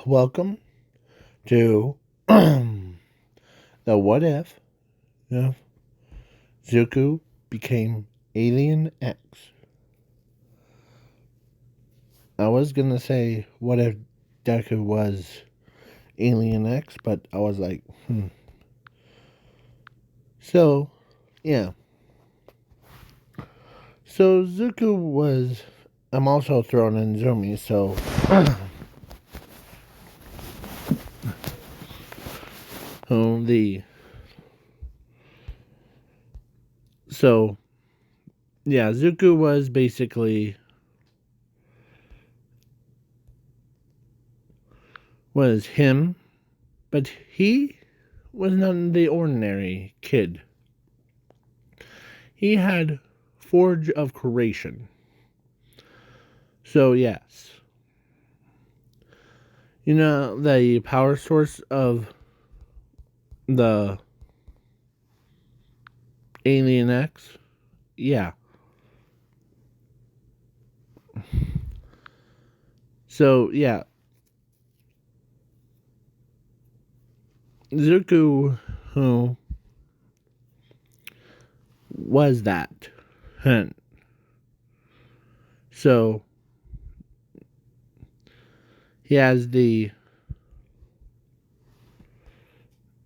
Welcome to the What If Zuko became Alien X. I was gonna say what if Deku was Alien X, but I was like, So, yeah. So Zuko was. I'm also throwing in Zumi, so. the. So, yeah, Zuko was basically. Was him, but he was not the ordinary kid. He had Forge of Creation. So, yes. You know, the power source of the Alien X? Yeah. So, yeah. Zuko, who was that? So, he has the.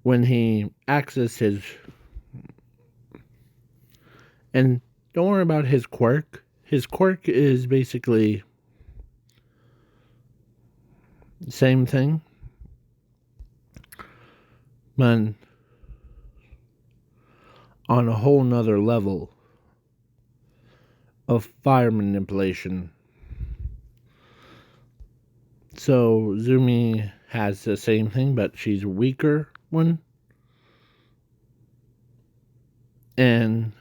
When he accesses. And don't worry about his quirk. His quirk is basically the same thing. But on a whole nother level of fire manipulation. So Zumi has the same thing, but she's a weaker one. And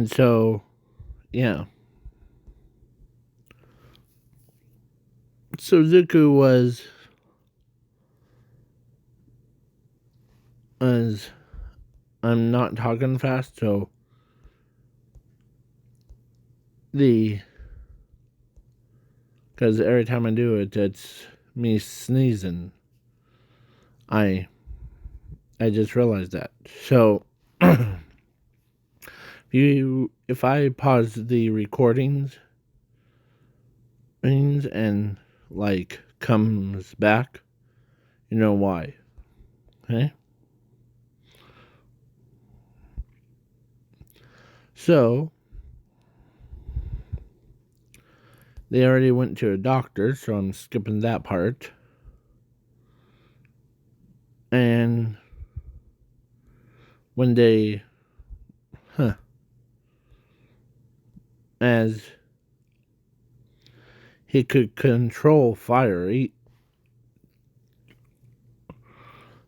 so, yeah. So Zuko was, as I'm not talking fast, so because every time I do it, it's me sneezing. I just realized that. So, if I pause the recordings and like comes back, you know why. Okay? So, they already went to a doctor, so I'm skipping that part. And when they, as he could control fire,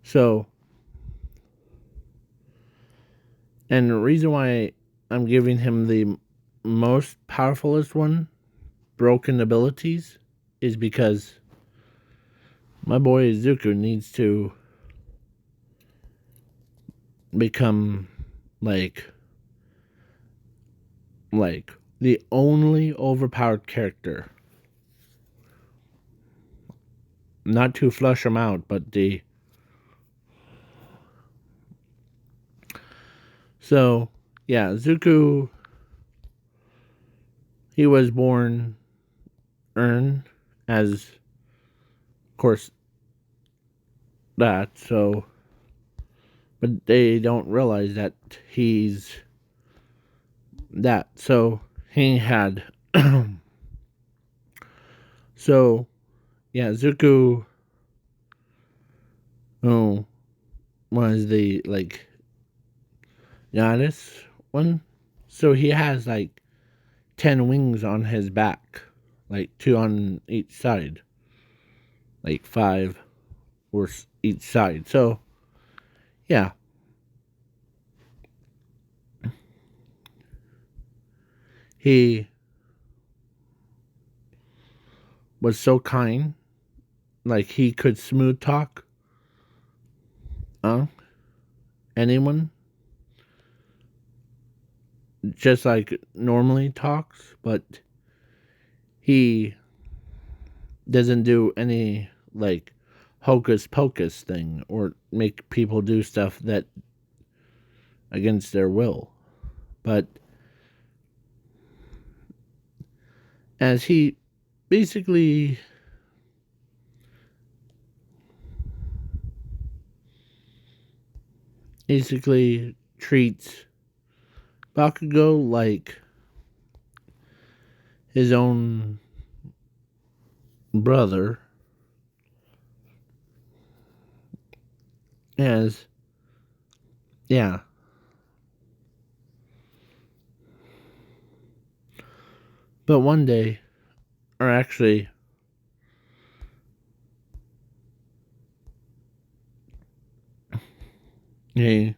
so, and the reason why I'm giving him the most powerfulest one, broken abilities, is because my boy Zuko needs to become like the only overpowered character. Not to flush him out, but the. So, yeah, Zuko, he was born Ern as, of course, that, so. But they don't realize that he's that. So, he had. So, yeah, Zuko, oh, was the, like, Giannis one. So he has, like, 10 wings on his back, like 2 on each side, like 5 or each side. So, yeah. He was so kind. Like, he could smooth talk anyone, just like normally talks, but he doesn't do any like hocus pocus thing or make people do stuff that against their will. But as he basically treats Bakugo like his own brother, as yeah. But one day, or actually he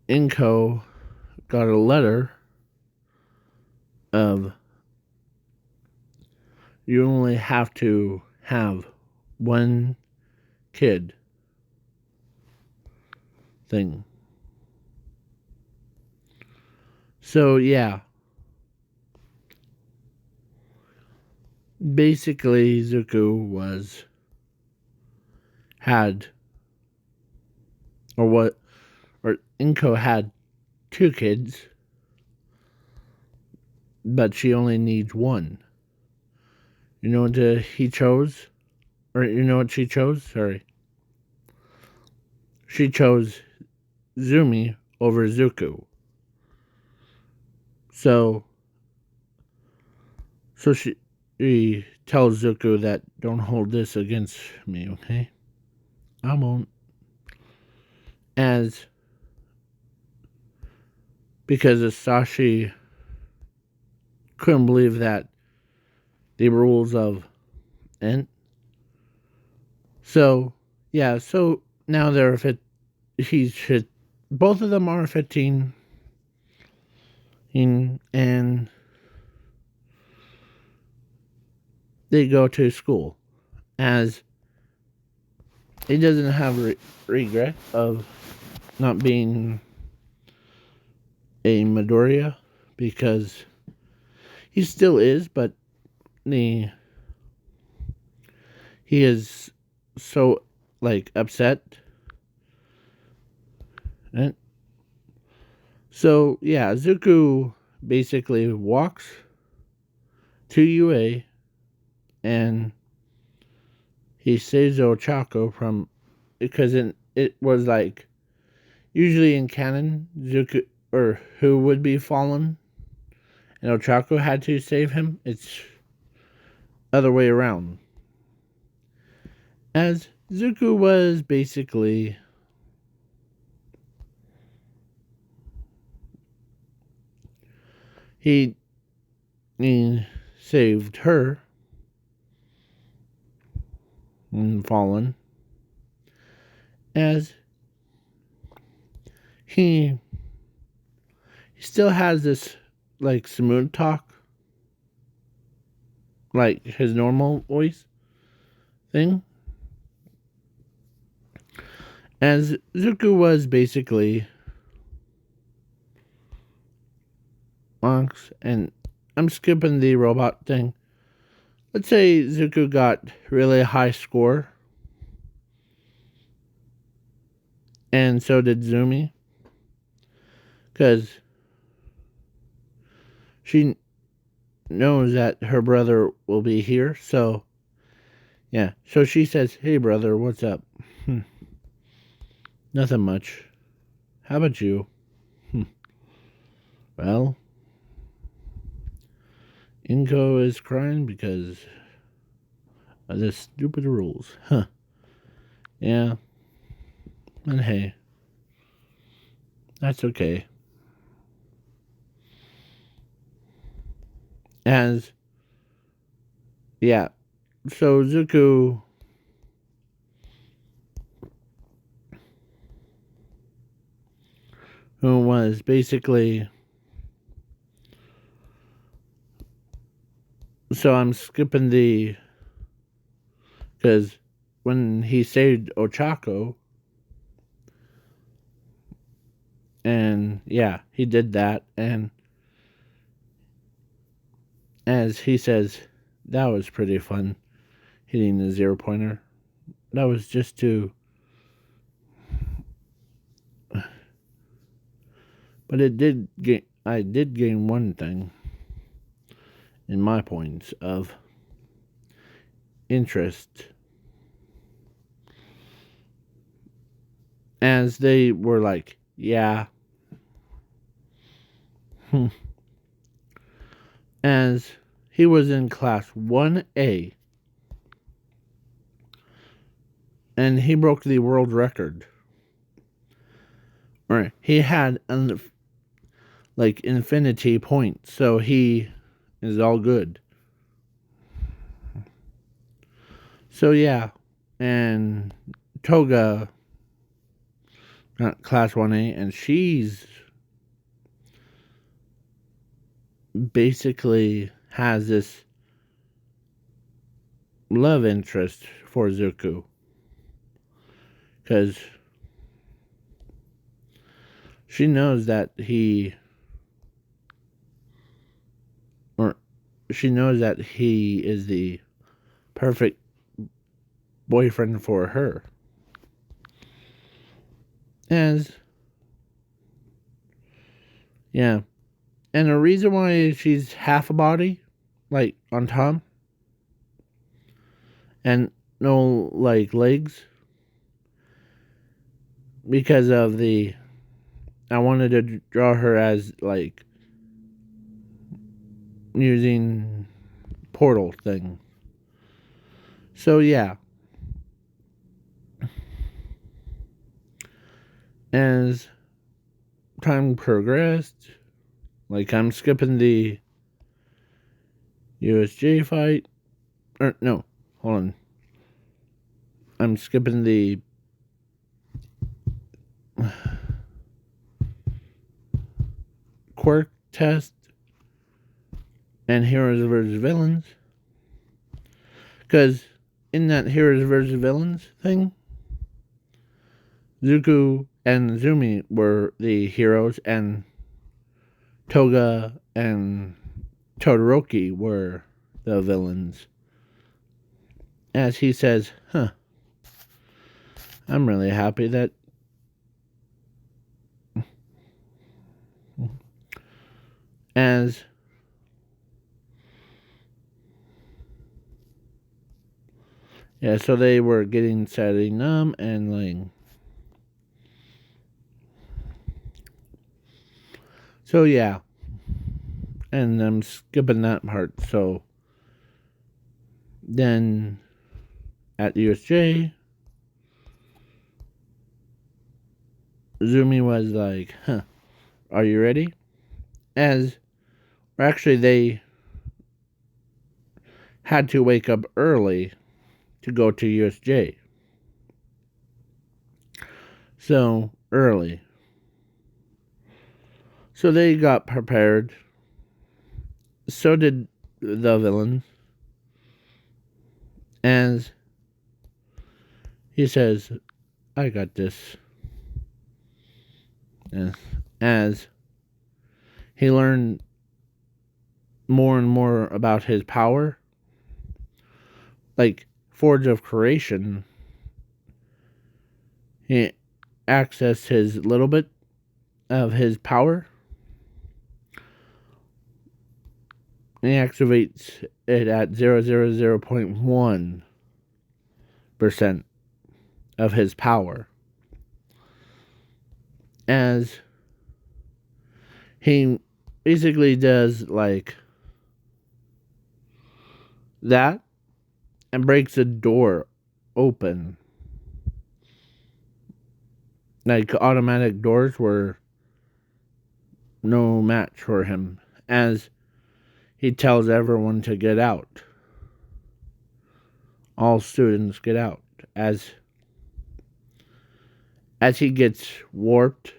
Inko got a letter of you only have to have one kid thing. So yeah, basically Zuko had or Inko had 2 kids, but she only needs 1. You know what he chose? Or you know what she chose? Sorry. She chose Zumi over Zuko. So she tells Zuko that don't hold this against me, okay? I won't. As because Sashi couldn't believe that the rules of Ent. So yeah, so now they're both of them are 15, and they go to school. As he doesn't have regret of not being a Midoriya, because he still is, but he is so like upset. And so yeah, Zuko basically walks to UA and he saves Ochako from, because it was like usually in canon Zuko or who would be fallen and Ochako had to save him. It's other way around. As Zuko was basically he saved her and fallen, as he still has this like smooth talk, like his normal voice thing. As Zuko was basically Ox, and I'm skipping the robot thing. Let's say Zuko got really high score, and so did Zumi, because she knows that her brother will be here. So yeah, so she says, "Hey brother, what's up?" Nothing much. How about you? Well, Inko is crying because of the stupid rules. Huh. Yeah. And hey, that's okay. As, yeah. So Zuko who was basically, so I'm skipping because when he saved Ochako, And yeah, he did that. And as he says, that was pretty fun hitting the 0 pointer. That was just to. But it did gain. I did gain one thing in my points of interest. As they were like, yeah. As he was in class 1A. And he broke the world record. Right. He had infinity points, so he is all good. So yeah, and Toga got class 1A, and she's basically has this love interest for Zuko. Because she knows that he is the perfect boyfriend for her. Yeah. And the reason why she's half a body, like on Tom, and no legs, because of I wanted to draw her as using portal thing. So yeah. As time progressed, I'm skipping the USJ fight. Or no, hold on. I'm skipping the quirk test and heroes versus villains. Because in that heroes versus villains thing, Zuko and Zumi were the heroes, and Toga and Todoroki were the villains. As he says, I'm really happy that as yeah, so they were getting setting up and so yeah. And I'm skipping that part. So then at USJ, Zumi was like, are you ready? Actually, they had to wake up early to go to USJ. So early. So they got prepared. So did the villain. As he says, I got this. As he learned more and more about his power, Forge of Creation, he accessed his little bit of his power. And he activates it at 0.1% of his power. As he basically does that and breaks a door open. Automatic doors were no match for him, as he tells everyone to get out. All students get out as he gets warped.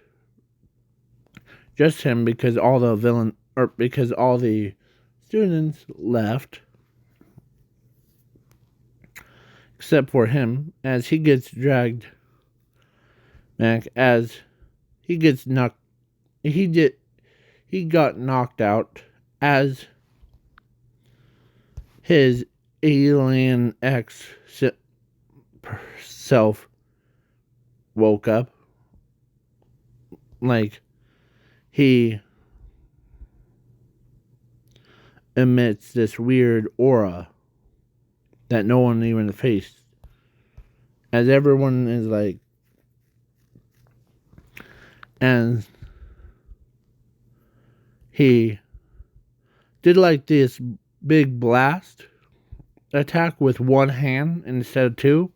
Just him, because all the students left. Except for him, as he gets dragged back, as he gets knocked he got knocked out as his alien X self woke up. Like, he emits this weird aura that no one even faced. As everyone is like, and he did like this big blast attack with one hand instead of two.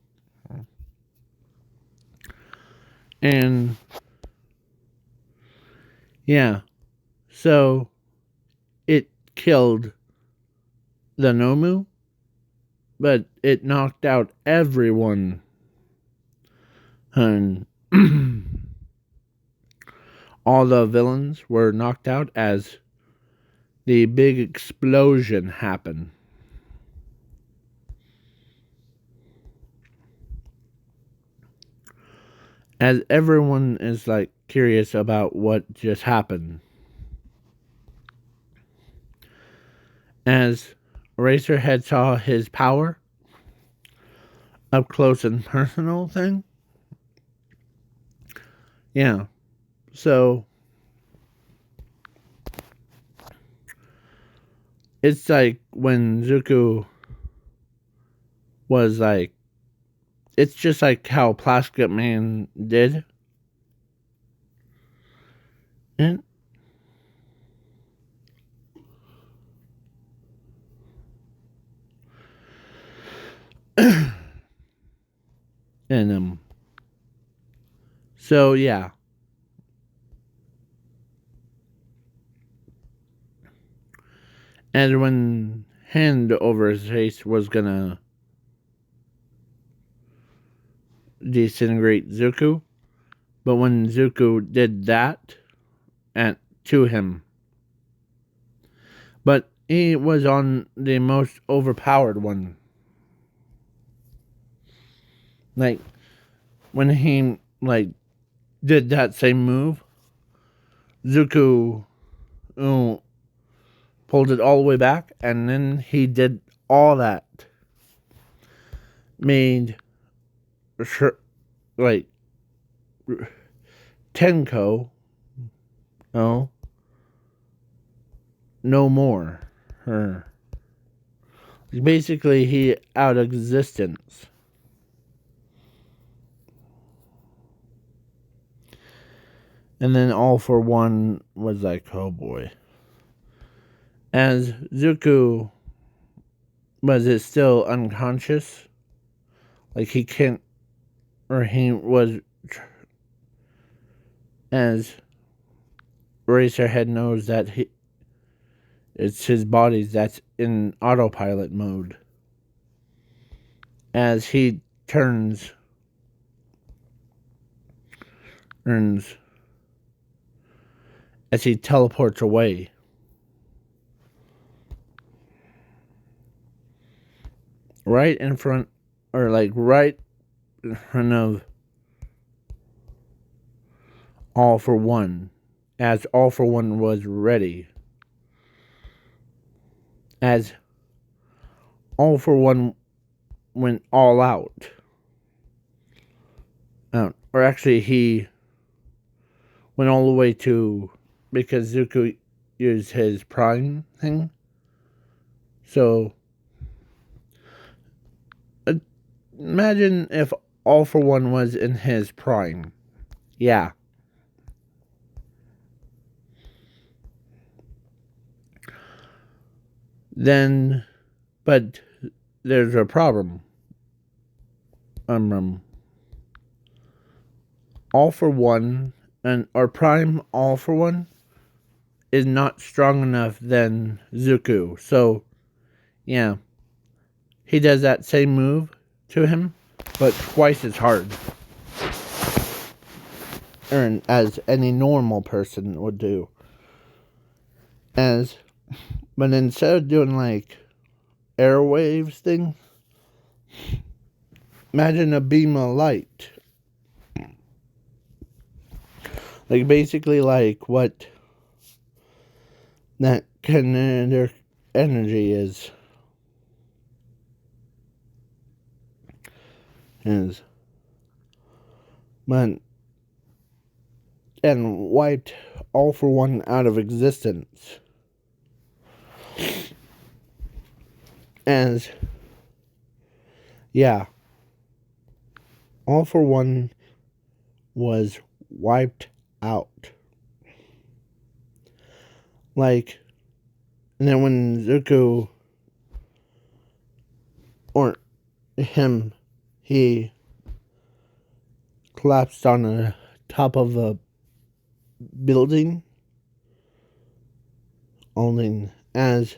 And yeah, so it killed the Nomu, but it knocked out everyone. And all the villains were knocked out as the big explosion happened. As everyone is like curious about what just happened. As Eraserhead saw his power up close and personal thing. Yeah. So it's like when Zuko was like, it's just like how Plastic Man did. And and so yeah. And when hand over his face was gonna disintegrate Zuko, but when Zuko did that to him, but he was on the most overpowered one. Like when he like did that same move, Zuko pulled it all the way back, and then he did all that. Made sure, like, Tenko, no more. Her. Basically, he out of existence. And then All for One was like, oh boy. As Zuko was still unconscious, like he can't, or he was, as Eraserhead knows that it's his body that's in autopilot mode. As he turns, as he teleports away. Right in front, or like right in front of All for One, as All for One was ready. As All for One went all out. Or actually, he went all the way to, because Zuko used his prime thing. So, imagine if All for One was in his prime. Yeah. Then, but there's a problem. All for One, and our prime All for One is not strong enough than Zuko. So, yeah. He does that same move to him, but twice as hard. As any normal person would do. But instead of doing like airwaves thing, imagine a beam of light. Like, basically, like, what that kinetic energy is but and wiped All for One out of existence. As yeah, All for One was wiped out. Like, and then when Zuko or him, he collapsed on the top of a building, only as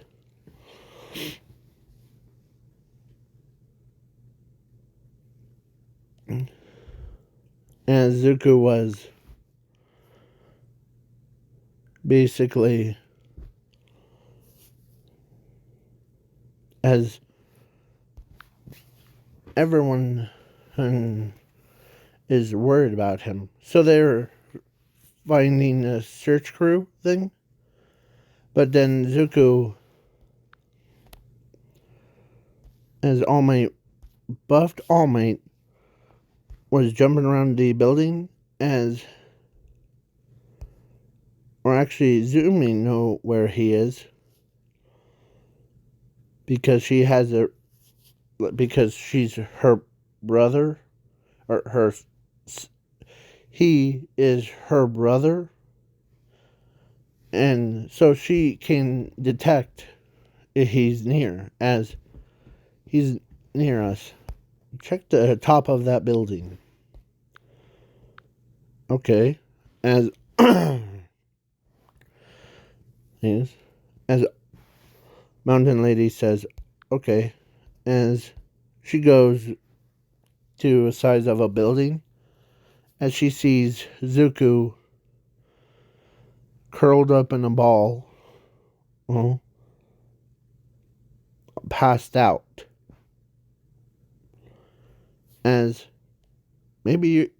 Zuko was basically, as everyone is worried about him, so they're finding a search crew thing. But then Zuko, as All Might, buffed All Might, was jumping around the building as, or actually zooming know where he is, because because she's her brother, or he is her brother, and so she can detect if he's near, as he's near us. Check the top of that building. Okay, as yes, as Mountain Lady says, okay, as she goes to the size of a building, as she sees Zuko curled up in a ball, passed out. As maybe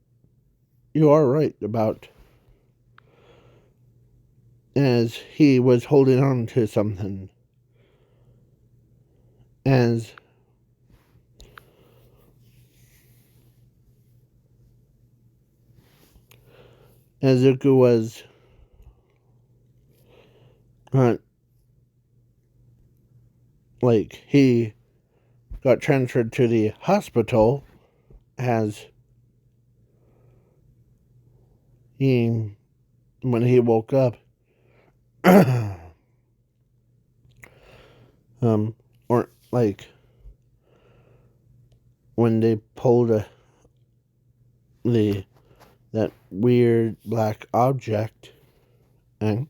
you are right about, as he was holding on to something. As Zuko was like, he got transferred to the hospital, as when he woke up, or like when they pulled that weird black object, and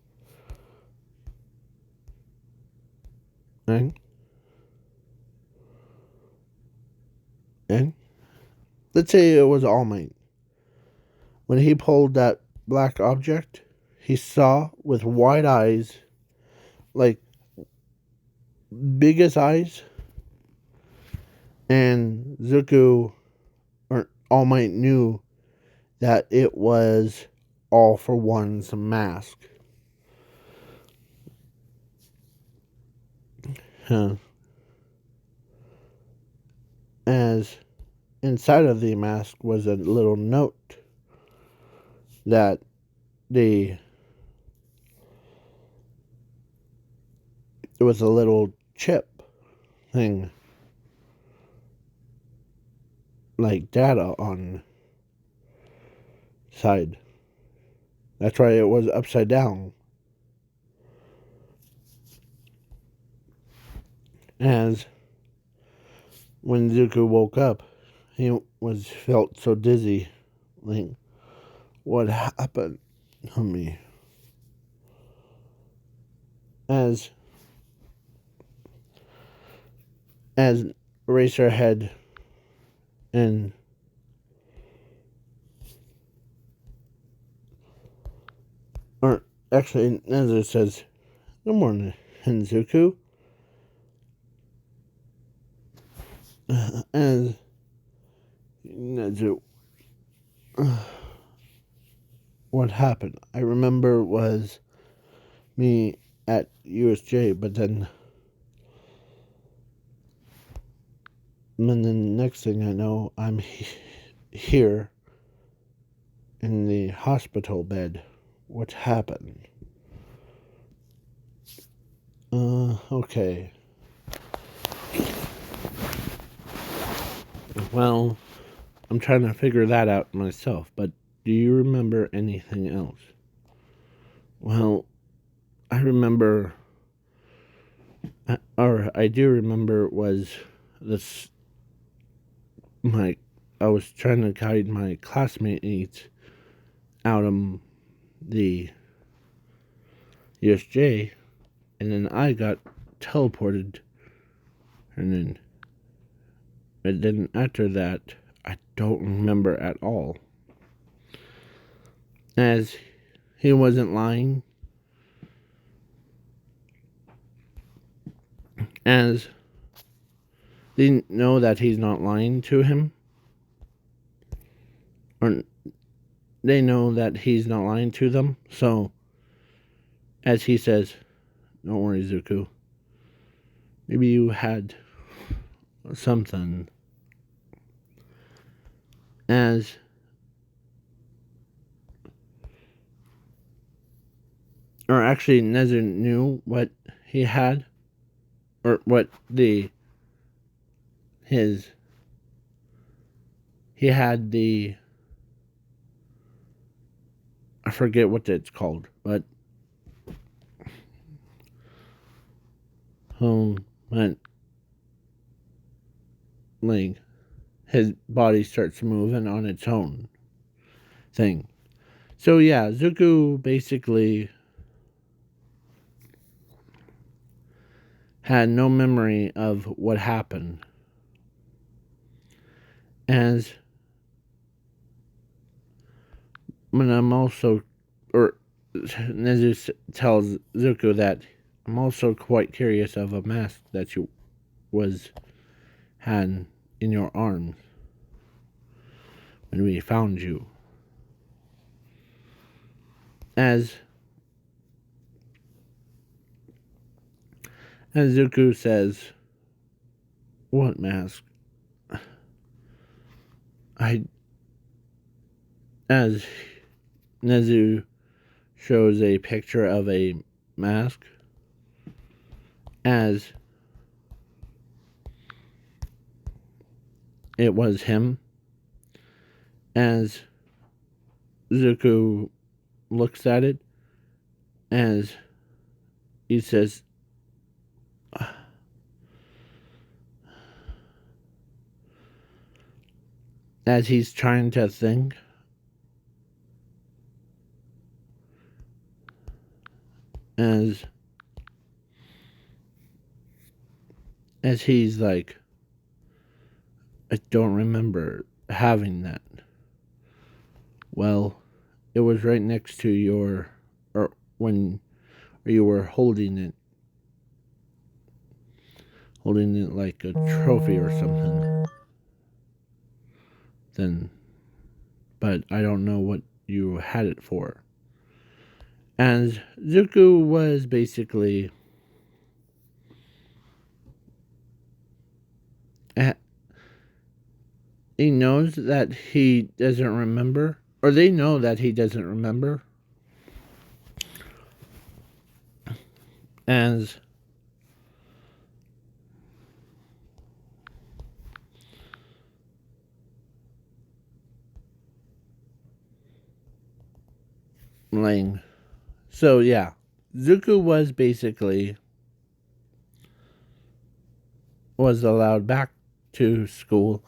let's say it was All Might. When he pulled that black object, he saw with wide eyes, like biggest eyes, and Zuko or All Might knew that it was All for One's mask. As inside of the mask was a little note that it was a little chip thing, like data on side. That's why it was upside down. As when Zuko woke up, he felt so dizzy. Like, what happened to me? As Eraserhead and or actually, as it says, good morning, Zuko. As what what happened. I remember it was me at USJ, but then and then the next thing I know, I'm here in the hospital bed. What happened? Okay. Well, I'm trying to figure that out myself, but do you remember anything else? Well, I remember, or I do remember, was this, I was trying to guide my classmates out of the USJ, and then I got teleported, and then after that, I don't remember at all. As he wasn't lying, as they know that he's not lying to him, or they know that he's not lying to them, so as he says, "Don't worry, Zuko. Maybe you had something." As or actually Nezu knew what he had, or what he had the, I forget what it's called, but when like his body starts moving on its own thing. So yeah, Zuko basically had no memory of what happened. As when I'm also, or Nezu tells Zuko that I'm also quite curious of a mask that you had in your arms when we found you. As Zuko says, "What mask?" As Nezu shows a picture of a mask, as it was him, as Zuko looks at it, as he says, as he's trying to think, as he's like, "I don't remember having that." Well, it was right next to your, or when you were holding it like a trophy or something. Then, but I don't know what you had it for. And Zuko was basically, he knows that he doesn't remember, or they know that he doesn't remember. As Lang. So yeah, Zuko was basically allowed back to school,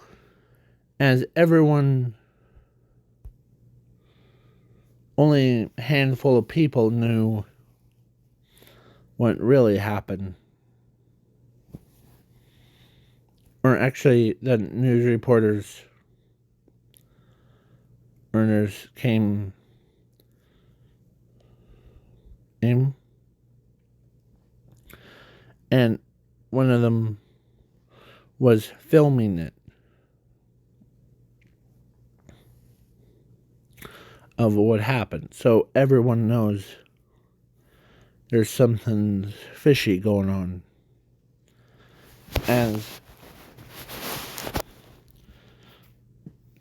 as everyone, only a handful of people knew what really happened. Or actually, the news reporters, earners came in, and one of them was filming it. of what happened. So everyone knows there's something fishy going on. As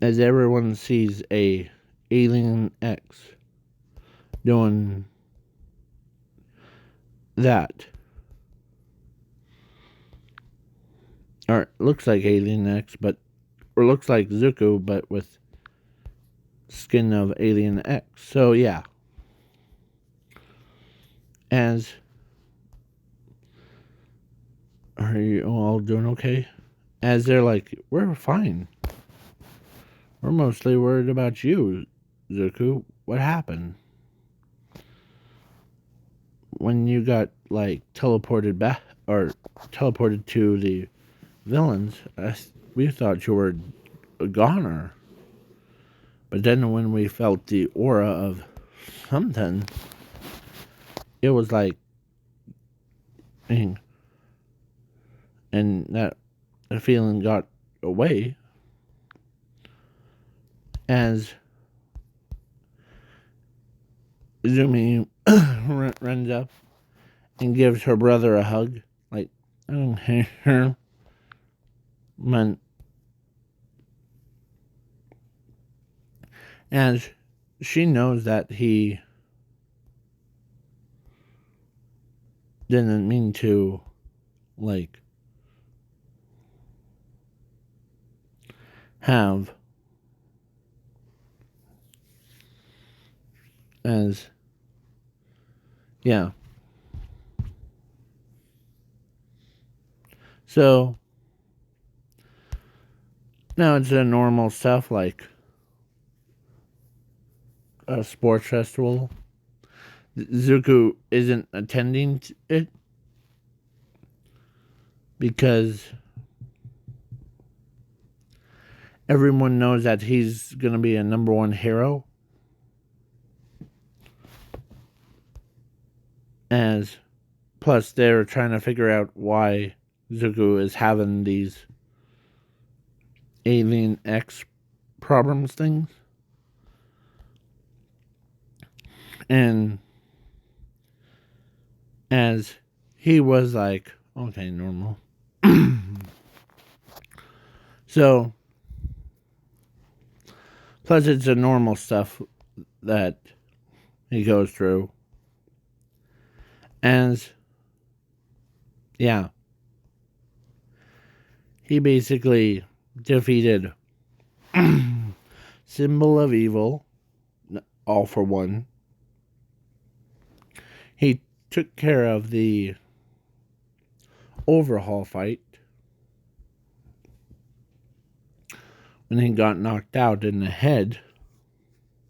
everyone sees a Alien X doing that. Or it looks like Alien X, or looks like Zuko, but with skin of Alien X. So yeah. As are you all doing okay? As they're like, we're fine. We're mostly worried about you, Zuko. What happened? When you got like teleported back or teleported to the villains, we thought you were a goner. But then when we felt the aura of something, it was like, and that the feeling got away as Zumi runs up and gives her brother a hug. Like, I don't hate her. Man. As she knows that he didn't mean to, like, have as, yeah. So, now it's a normal stuff like a sports festival. Zuko isn't attending it because everyone knows that he's going to be a number one hero. As plus they're trying to figure out why Zuko is having these Alien X problems things. And as he was like, okay, normal. So, plus it's the normal stuff that he goes through. As, yeah, he basically defeated Symbol of Evil, all for one. He took care of the overhaul fight when he got knocked out in the head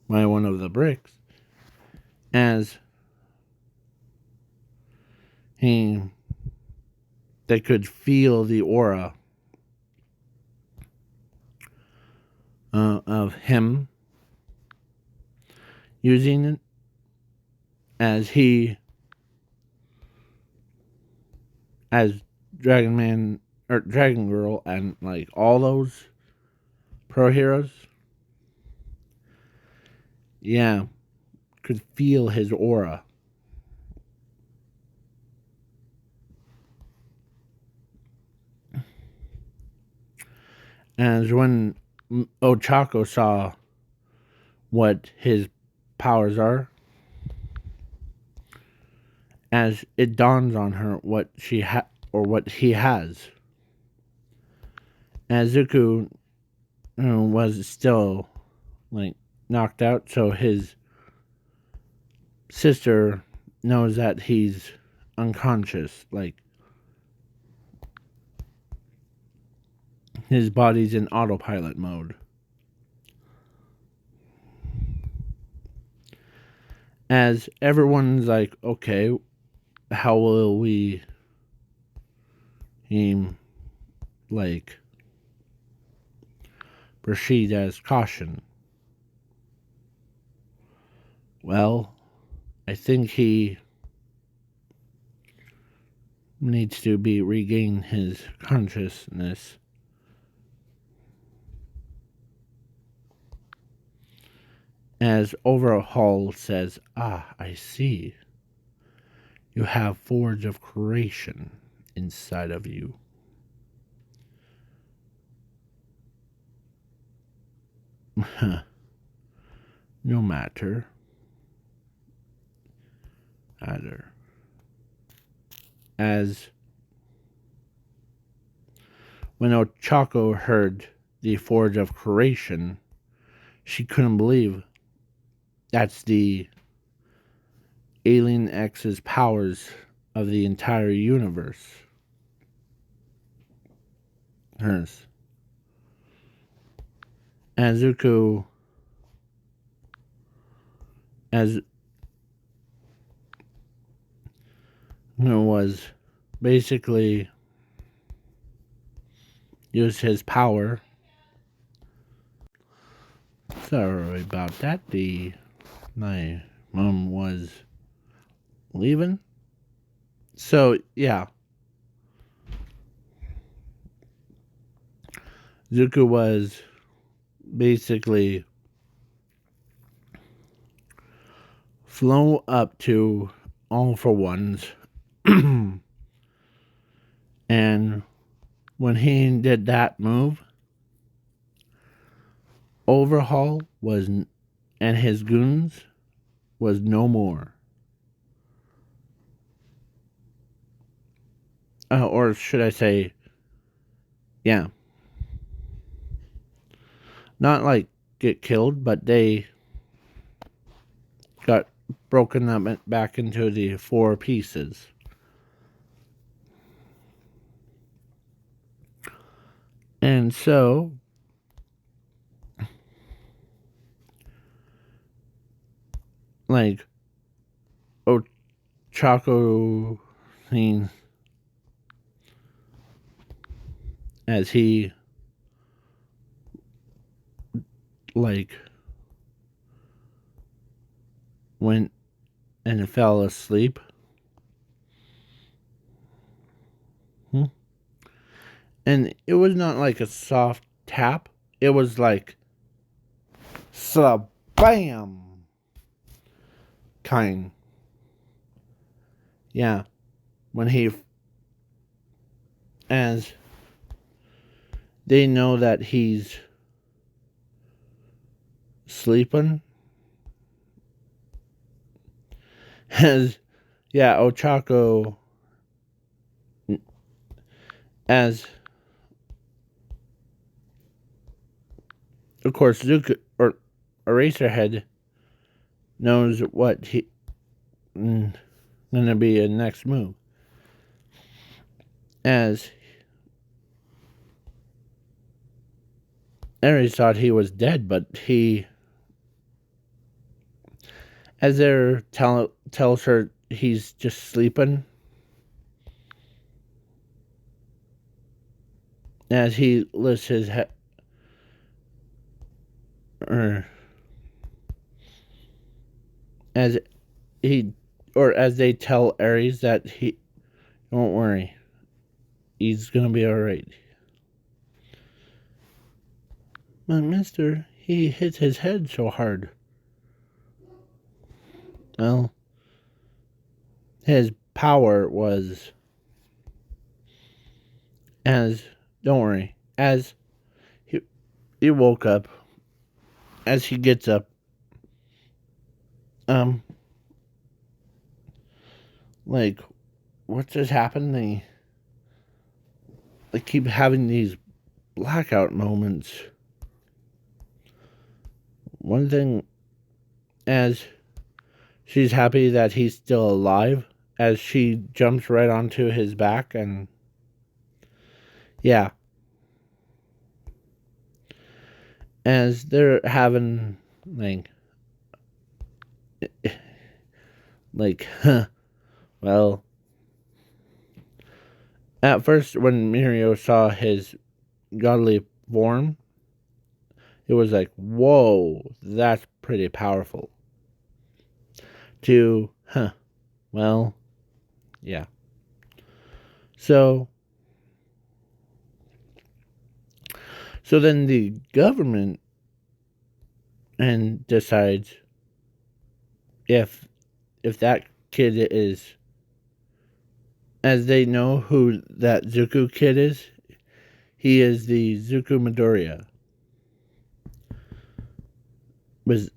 by one of the bricks. As they could feel the aura of him using it, as Dragon Man or Dragon Girl and like all those pro heroes, yeah, could feel his aura. As when Ochako saw what his powers are, as it dawns on her what she or what he has. As Zuko was still like knocked out, so his sister knows that he's unconscious, like his body's in autopilot mode. As everyone's like, okay, how will we like proceed as caution? Well, I think he needs to regain his consciousness. As Overhaul says, "Ah, I see. You have Forge of Creation inside of you." No matter. Either. As when Ochako heard the Forge of Creation, she couldn't believe that's the Alien X's powers of the entire universe. Hers. As Zuko, as was basically used his power. Sorry about that. My mom was leaving. So yeah, Zuko was basically flown up to All for Ones, and when he did that move, Overhaul was and his goons was no more. Or should I say, yeah, not like get killed, but they got broken up back into the four pieces. And so, like, Ochako scene as he, like, went and fell asleep. And it was not like a soft tap. It was like, bam! Kind. Yeah. When he, as they know that he's sleeping. As, yeah, Ochako, as, of course, Zuko, or Eraserhead, knows what he gonna be a next move. As Ares thought he was dead, but he, as they're tells her he's just sleeping, as he lifts his head, or as he, or as they tell Ares that he, don't worry, he's gonna be alright. But mister, he hit his head so hard. Well, his power was, as, don't worry, as he woke up, as he gets up, like, what just happened? They keep having these blackout moments. One thing, as she's happy that he's still alive, as she jumps right onto his back, and yeah, as they're having well, at first when Mirio saw his godly form, it was like, whoa, that's pretty powerful. Well, yeah. So then the government and decides if that kid is, as they know who that Zuko kid is, he is the Zuko Midoriya. Was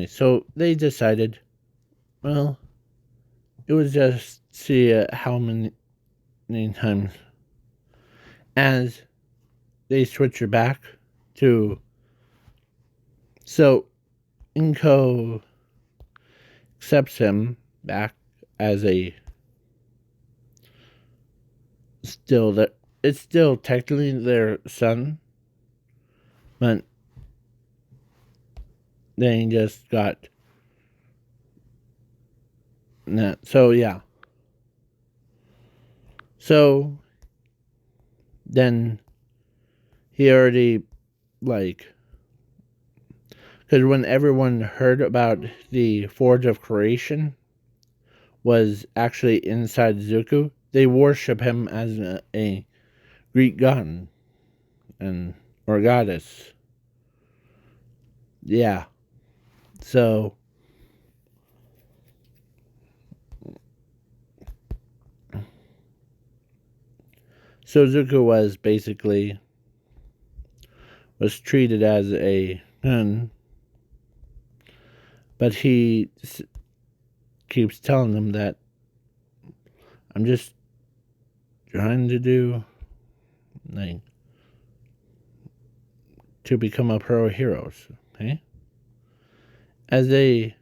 so they decided, well, it was just see how many times as they switch it back to, so Inko accepts him back as a still that it's still technically their son, but they just got that. So yeah. So then he already like, because when everyone heard about the Forge of Creation was actually inside Zuko, they worship him as a Greek god and or goddess. Yeah. So Zuko was basically was treated as a nun, but he keeps telling them that I'm just trying to do like to become a pro heroes. Okay, as they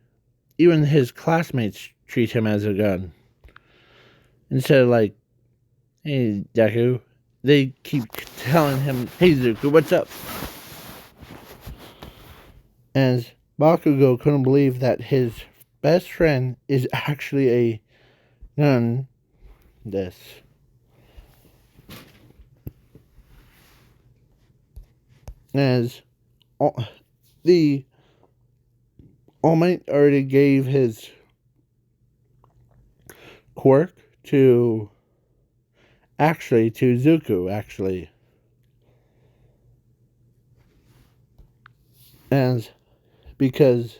even his classmates treat him as a god instead of like, hey Deku. They keep telling him, hey Zuko, what's up? As Bakugo couldn't believe that his best friend is actually a nun. This. As the All Might already gave his quirk to Zuko, actually. As because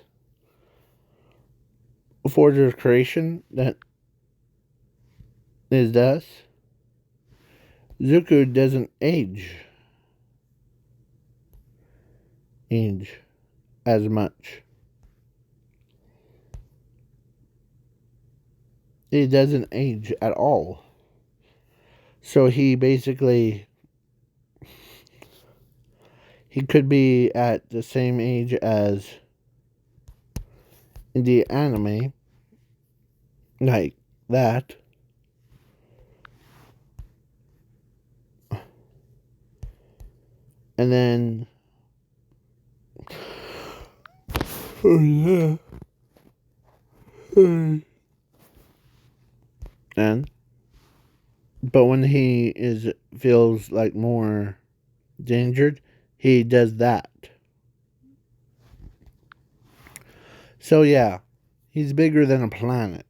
Forger's creation that is thus, Zuko doesn't age as much. He doesn't age at all. So he basically he could be at the same age as in the anime, like that. And then oh yeah. And but when he feels like more endangered, he does that. So yeah, he's bigger than a planet.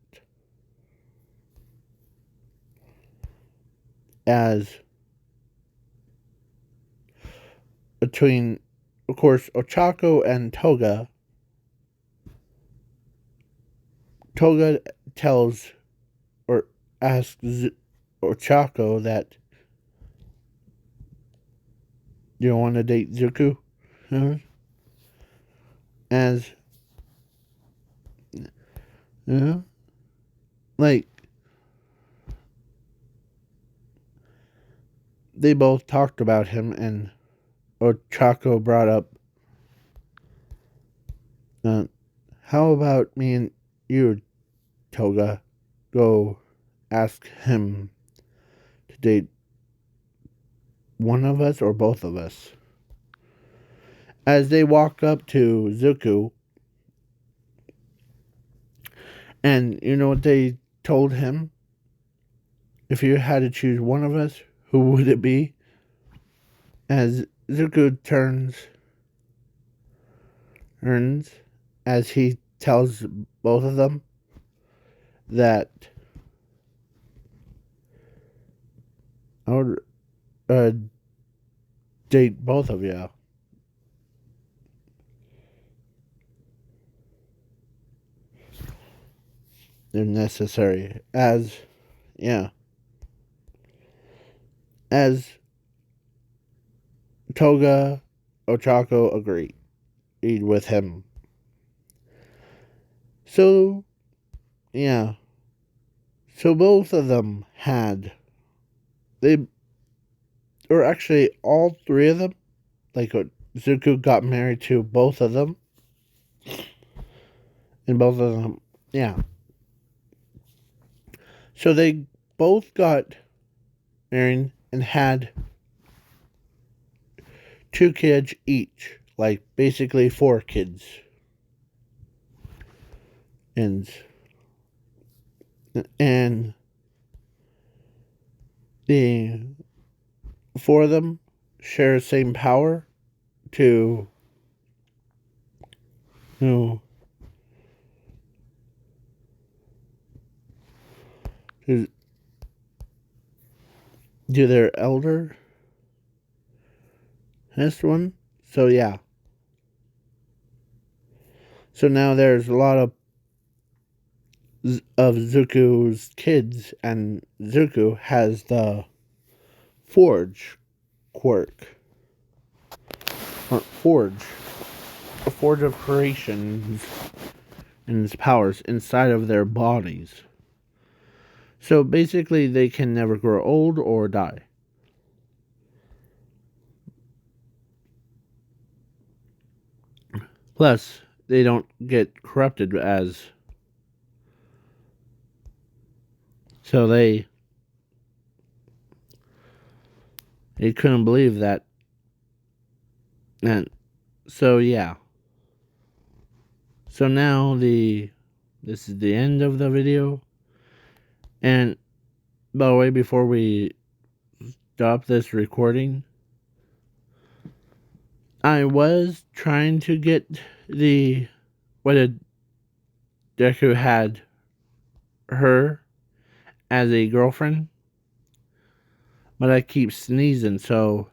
As between, of course, Ochako and Toga. Toga tells or asks Ochako that you want to date Zuko. As like they both talked about him, and Ochako brought up, how about me and you, Toga, go ask him to date one of us or both of us. As they walk up to Zuko, and you know what they told him? If you had to choose one of us, who would it be? As Zuko turns as he tells both of them that I would date both of you. if necessary. As Toga Ochako agreed with him. So, yeah. So both of them or actually all three of them, like Zuko got married to both of them. And both of them, yeah. So they both got married and had 2 kids each. Like basically 4 kids. And the 4 of them share the same power to do their elder next one. So yeah. So now there's a lot of Zuko's kids, and Zuko has the forge quirk. Or forge. A forge of creations and its powers inside of their bodies. So basically they can never grow old or die. Plus, they don't get corrupted as... So they couldn't believe that. And so yeah. So now this is the end of the video. And by the way, before we stop this recording, I was trying to get what Deku had her as a girlfriend, but I keep sneezing, so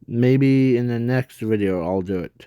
maybe in the next video I'll do it.